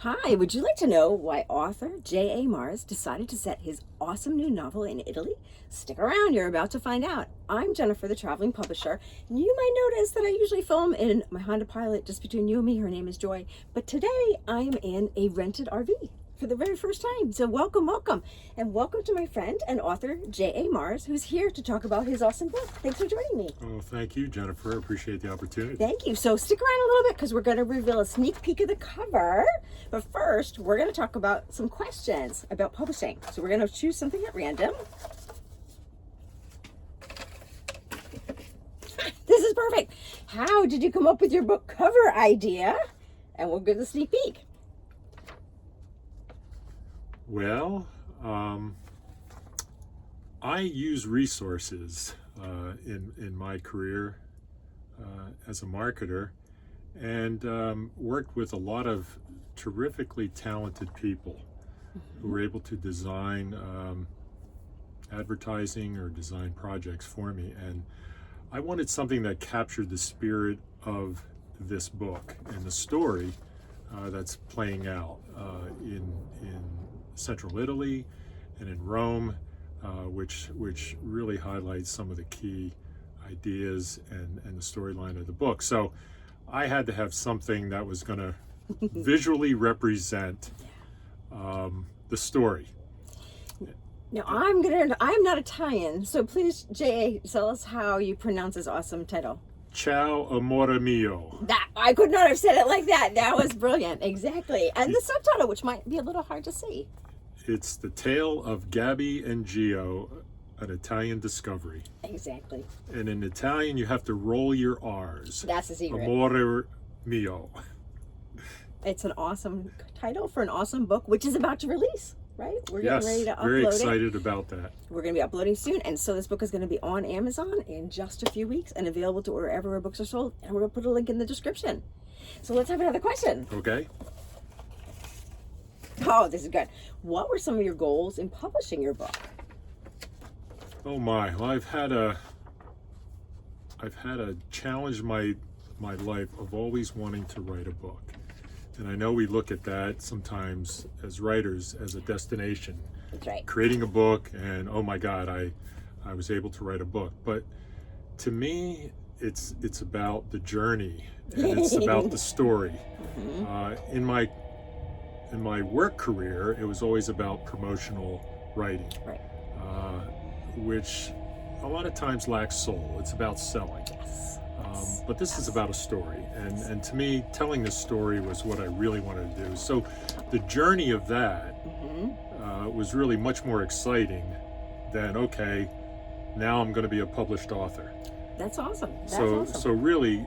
Hi, would you like to know why author J.A. Marz decided to set his awesome new novel in Italy? Stick around, you're about to find out. I'm Jennifer, the traveling publisher, and you might notice that I usually film in my Honda Pilot just between you and me. Her name is Joy, but today I'm in a rented RV for the very first time. So welcome, and welcome to my friend and author J.A. Marz, who's here to talk about his awesome book. Thanks for joining me. Oh, thank you, Jennifer. I appreciate the opportunity. Thank you. So stick around a little bit because we're going to reveal a sneak peek of the cover. But first, we're going to talk about some questions about publishing. So we're going to choose something at random. This is perfect. How did you come up with your book cover idea? And we'll give a sneak peek. Well, I use resources in my career as a marketer, and worked with a lot of terrifically talented people who were able to design advertising or design projects for me. And I wanted something that captured the spirit of this book and the story that's playing out in Central Italy and in Rome, which really highlights some of the key ideas and the storyline of the book. So I had to have something that was going to visually represent the story. Now I'm not Italian, so please, J.A., tell us how you pronounce this awesome title. Ciao, Amore Mio. That I could not have said it like that. That was brilliant. Exactly. And the subtitle, which might be a little hard to see. It's the tale of Gabby and Gio, an Italian discovery. Exactly. And in Italian, you have to roll your R's. That's the secret. Amore Mio. It's an awesome title for an awesome book, which is about to release, right? We're getting ready to upload it. Very excited about that. We're going to be uploading soon, and so this book is going to be on Amazon in just a few weeks and available to wherever books are sold, and we're going to put a link in the description. So let's have another question. Okay. Oh, this is good. What were some of your goals in publishing your book? Oh my, well, I've had a challenge my life of always wanting to write a book. And I know we look at that sometimes as writers as a destination. That's right. Creating a book and oh my God, I was able to write a book. But to me, it's about the journey and it's about the story. In my work career, it was always about promotional writing, Right. Which a lot of times lacks soul. It's about selling. Yes. But this is about a story, and to me, telling this story was what I really wanted to do. So the journey of that was really much more exciting than, okay, now I'm going to be a published author. That's awesome. That's So awesome. really,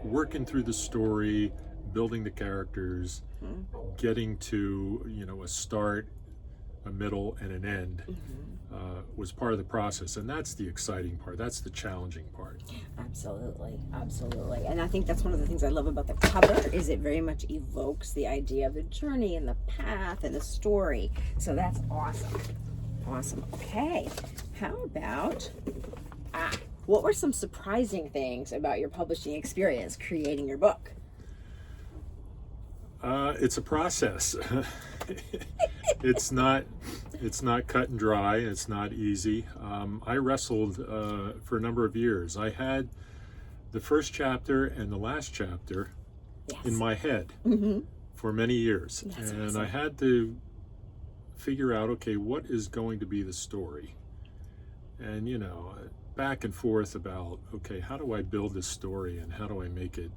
working through the story, building the characters, getting to, a start, a middle, and an end was part of the process. And that's the exciting part. That's the challenging part. Absolutely. Absolutely. And I think that's one of the things I love about the cover is it very much evokes the idea of the journey and the path and the story. So that's awesome. Awesome. Okay. How about, what were some surprising things about your publishing experience creating your book? It's a process. It's not cut and dry. It's not easy. I wrestled for a number of years. I had the first chapter and the last chapter in my head for many years. That's and awesome. I had to figure out, okay, what is going to be the story? And, back and forth about, okay, how do I build this story and how do I make it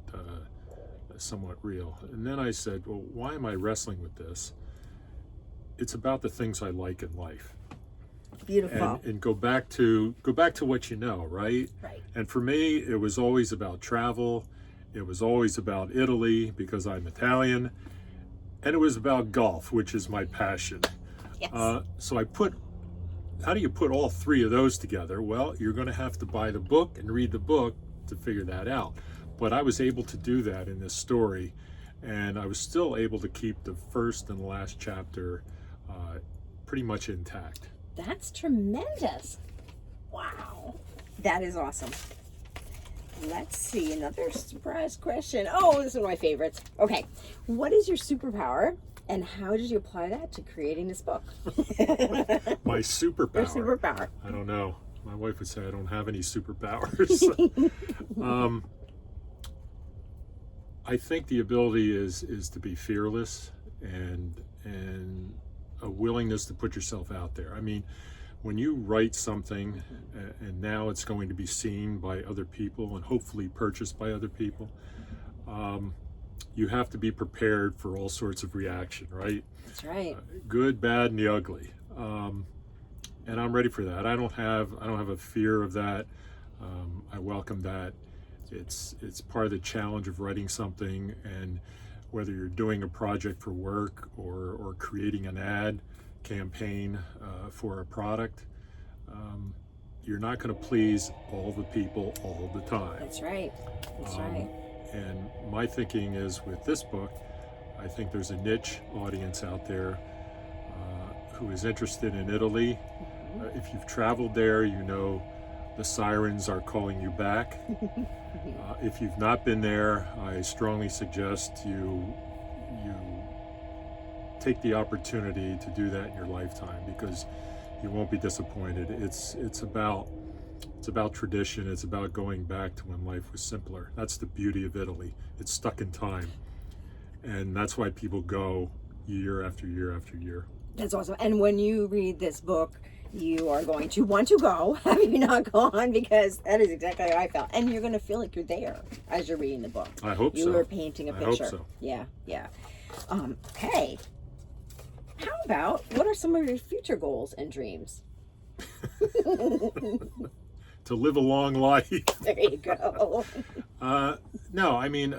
somewhat real? And then I said, well, why am I wrestling with this? It's about the things I like in life. Beautiful. And go back to what you know, right? Right. And for me, it was always about travel. It was always about Italy because I'm Italian, and it was about golf, which is my passion. Yes. So how do you put all three of those together? Well, you're going to have to buy the book and read the book to figure that out. But I was able to do that in this story, and I was still able to keep the first and last chapter pretty much intact. That's tremendous. Wow. That is awesome. Let's see, another surprise question. Oh, this is one of my favorites. Okay, what is your superpower And how did you apply that to creating this book? My superpower. Your superpower. I don't know. My wife would say I don't have any superpowers. I think the ability is to be fearless and a willingness to put yourself out there. I mean, when you write something and now it's going to be seen by other people and hopefully purchased by other people, you have to be prepared for all sorts of reaction, right? That's right. Good, bad, and the ugly. And I'm ready for that. I don't have a fear of that. I welcome that. It's part of the challenge of writing something, and whether you're doing a project for work or creating an ad campaign for a product, you're not going to please all the people all the time. That's right. That's right. And my thinking is with this book, I think there's a niche audience out there who is interested in Italy. If you've traveled there, you know the sirens are calling you back. If you've not been there, I strongly suggest you take the opportunity to do that in your lifetime, because you won't be disappointed. It's about tradition. It's about going back to when life was simpler. That's the beauty of Italy. It's stuck in time, and that's why people go year after year after year. That's awesome. And when you read this book, you are going to want to go, have you not gone, because that is exactly how I felt. And you're going to feel like you're there as you're reading the book. I hope so. You were painting a picture. I hope so. Yeah. Okay. How about, what are some of your future goals and dreams? To live a long life. There you go. No, I mean,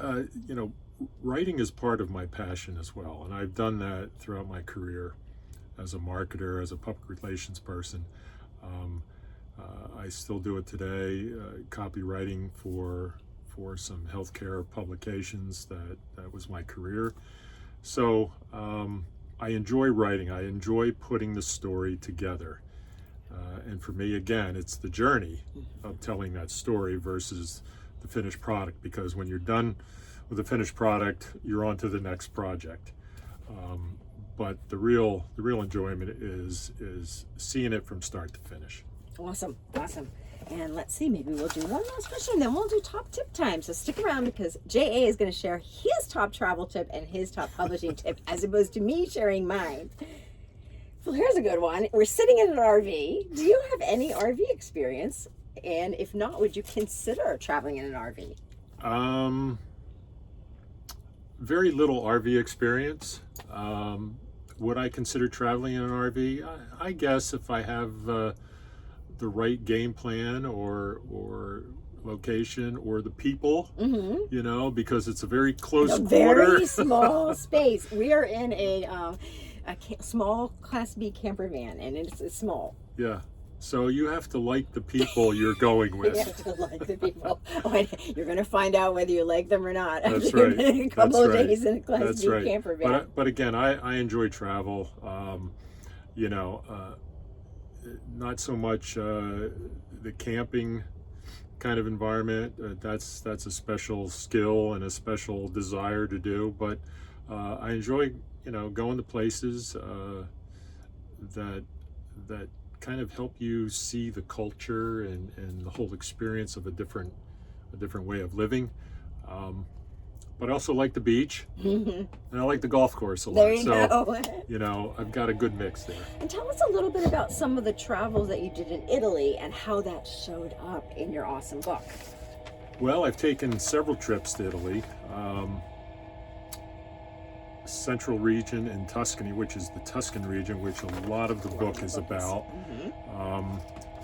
writing is part of my passion as well. And I've done that throughout my career as a marketer, as a public relations person. I still do it today, copywriting for some healthcare publications. That was my career. So I enjoy writing. I enjoy putting the story together. And for me, again, it's the journey of telling that story versus the finished product, because when you're done with the finished product, you're on to the next project. But the real enjoyment is seeing it from start to finish. Awesome. And let's see, maybe we'll do one last question, then we'll do top tip time. So stick around, because JA is going to share his top travel tip and his top publishing tip, as opposed to me sharing mine. Well, here's a good one. We're sitting in an RV. Do you have any RV experience? And if not, would you consider traveling in an RV? Very little RV experience. Would I consider traveling in an RV? I guess if I have the right game plan or location or the people, because it's a very close quarter. Very small space. We are in a small Class B camper van, and it's small. Yeah. So you have to like the people you're going with. You have to like the people. You're going to find out whether you like them or not. That's right. A couple of days in a Class B camper van. But again, I enjoy travel. Not so much the camping kind of environment. That's a special skill and a special desire to do. But I enjoy going to places that kind of help you see the culture and the whole experience of a different way of living. But I also like the beach, and I like the golf course a lot. There you go. I've got a good mix there. And tell us a little bit about some of the travels that you did in Italy and how that showed up in your awesome book. Well, I've taken several trips to Italy. Central region in Tuscany, which is the Tuscan region, which a lot of the book is about.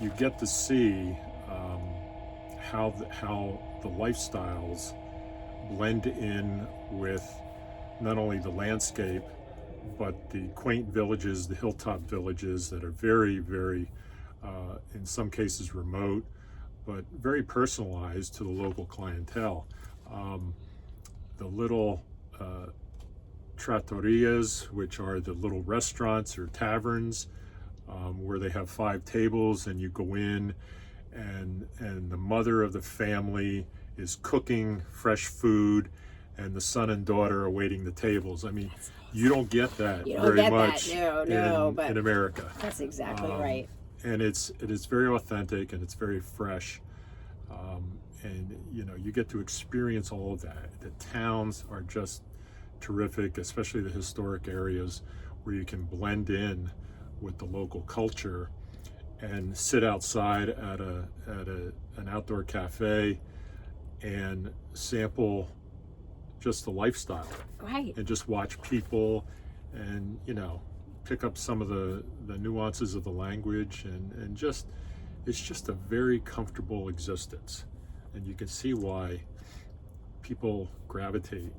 You get to see how the lifestyles blend in with not only the landscape, but the quaint villages, the hilltop villages that are very, very, in some cases remote, but very personalized to the local clientele. The little trattorias, which are the little restaurants or taverns where they have 5 tables, and you go in and the mother of the family is cooking fresh food, and the son and daughter are waiting the tables. I mean, you don't get that You don't very get much that. No, in America. That's exactly right. And it is very authentic, and it's very fresh. And you get to experience all of that. The towns are just terrific, especially the historic areas where you can blend in with the local culture and sit outside at an outdoor cafe and sample just the lifestyle, Right. and just watch people, and pick up some of the nuances of the language, and just it's just a very comfortable existence, and you can see why people gravitate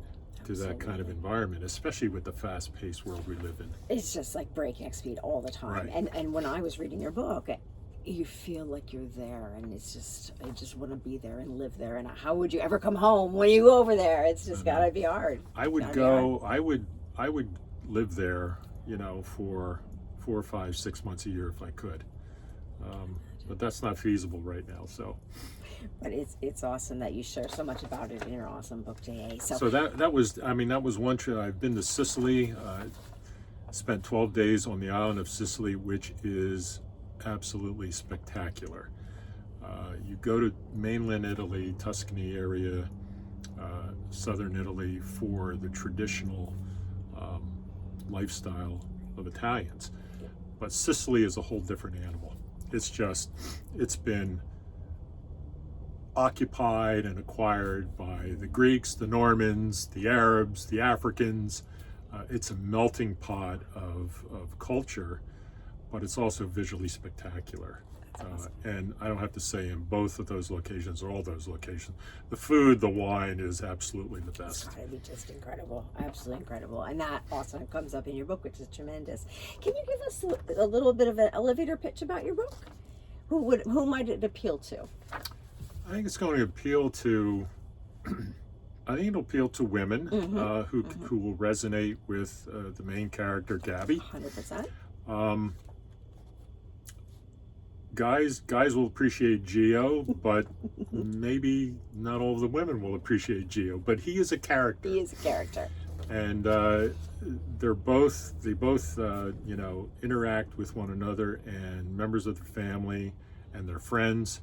to that kind of environment, especially with the fast-paced world we live in. It's just like breakneck speed all the time. Right. And when I was reading your book, you feel like you're there, and it's just, I just want to be there and live there. And how would you ever come home when you go over there? It's just gotta be hard. I would go. I would live there, for 4, 5, 6 months a year if I could. But that's not feasible right now. So. But it's awesome that you share so much about it in your awesome book, J.A. So that was one trip. I've been to Sicily. Spent 12 days on the island of Sicily, which is absolutely spectacular. You go to mainland Italy, Tuscany area, southern Italy, for the traditional lifestyle of Italians. But Sicily is a whole different animal. It's been occupied and acquired by the Greeks, the Normans, the Arabs, the Africans. It's a melting pot of culture, but it's also visually spectacular. And I don't have to say in both of those locations, or all those locations, the food, the wine is absolutely the best. It's gotta be just incredible, absolutely incredible. And that also comes up in your book, which is tremendous. Can you give us a little bit of an elevator pitch about your book? Who might it appeal to? I think it's going to appeal to. I think it'll appeal to women who will resonate with the main character, Gabby. 100%. Guys will appreciate Gio, but maybe not all of the women will appreciate Gio. But he is a character. He is a character. And they both interact with one another, and members of the family and their friends,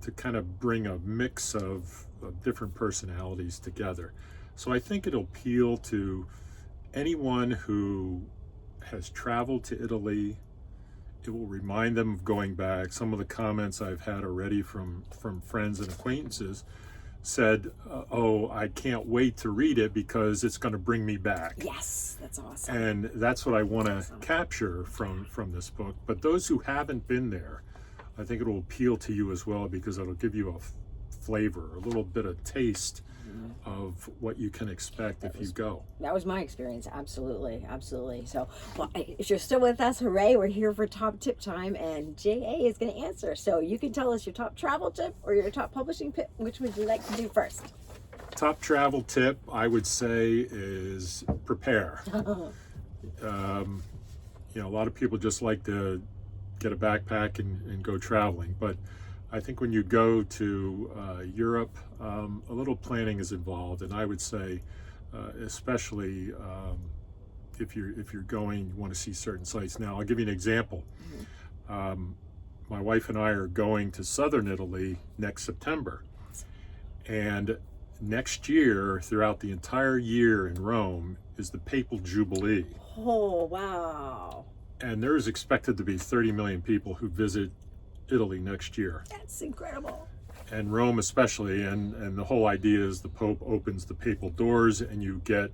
to kind of bring a mix of different personalities together. So I think it'll appeal to anyone who has traveled to Italy. It will remind them of going back. Some of the comments I've had already from friends and acquaintances said, oh, I can't wait to read it because it's going to bring me back. Yes, that's awesome. And that's what I want to capture from this book. But those who haven't been there, I think it will appeal to you as well, because it'll give you a flavor, a little bit of taste of what you can expect if you go. That was my experience. Absolutely. Absolutely. So, well, if you're still with us, hooray, we're here for top tip time, and J.A. is going to answer. So you can tell us your top travel tip or your top publishing tip. Which would you like to do first? Top travel tip, I would say, is prepare. A lot of people just like to get a backpack and go traveling, but I think when you go to Europe, a little planning is involved, and I would say, especially if you're going, you want to see certain sites. Now, I'll give you an example. My wife and I are going to southern Italy next September, and next year, throughout the entire year in Rome, is the Papal Jubilee. Oh, wow. And there is expected to be 30 million people who visit Italy next year. That's incredible. And Rome especially, and the whole idea is the Pope opens the papal doors, and you get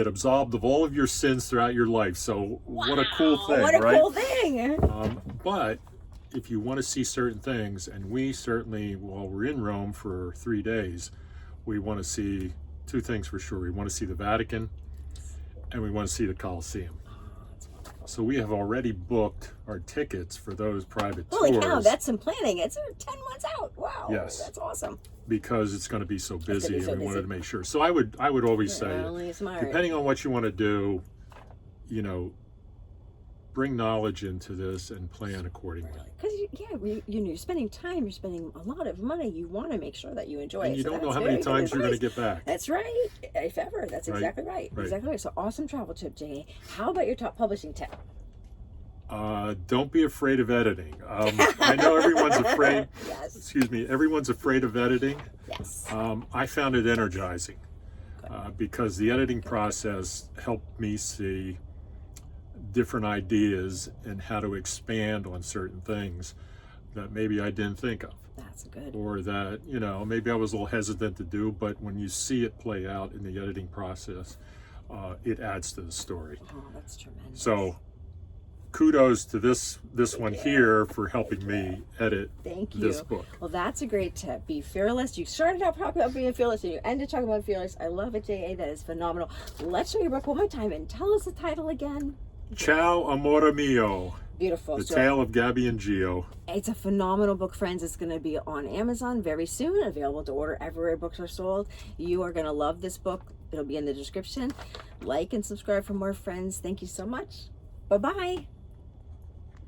absolved of all of your sins throughout your life. So what a cool thing, what a right? cool thing. But if you want to see certain things, and we certainly, while we're in Rome for 3 days, we want to see two things for sure. We want to see the Vatican, and we want to see the Colosseum. So we have already booked our tickets for those private tours. Holy cow, that's some planning. It's 10 months out. Wow. Yes. That's awesome. Because it's going to be so busy, be so and we wanted busy. to make sure. So I would always say, Only smart. depending on what you want to do, bring knowledge into this and plan accordingly. Because you're spending time, you're spending a lot of money. You want to make sure that you enjoy And it. you So don't know that's how many very good times you're going to advice. get back. That's right, if ever. That's Right. exactly right. Right. Exactly right. So awesome travel tip, J.A. How about your top publishing tip? Don't be afraid of editing. I know everyone's afraid. Yes. Excuse me. Everyone's afraid of editing. Yes. I found it energizing because the editing process helped me see different ideas and how to expand on certain things that maybe I didn't think of. That's good. Or that, maybe I was a little hesitant to do, but when you see it play out in the editing process, it adds to the story. Oh, that's tremendous. So kudos to this one here for helping me edit Thank you. this book. Well, that's a great tip. Be fearless. You started out talking about being fearless and you ended talking about fearless. I love it, J.A. That is phenomenal. Let's show your book one more time and tell us the title again. Ciao, Amore Mio. Beautiful. The Tale of Gabby and Gio. It's a phenomenal book, friends. It's going to be on Amazon very soon, available to order everywhere books are sold. You are going to love this book. It'll be in the description. Like and subscribe for more, friends. Thank you so much. Bye-bye.